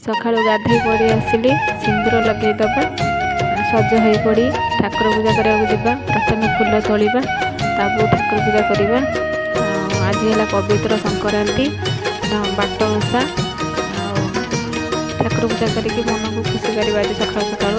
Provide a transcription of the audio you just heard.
सकाळु गाधे पड़ी आसिली सिंदूर लगेदबा सज हो पड़ी ठाकुर पूजा करने जावा प्रथम फूल तोड़ा तापर ठाकुर पूजा करवा। आज है पवित्र संक्रांति बाट ओषा ठाकुर पूजा करके मन को खुशी करवा आज सकाल सकाल।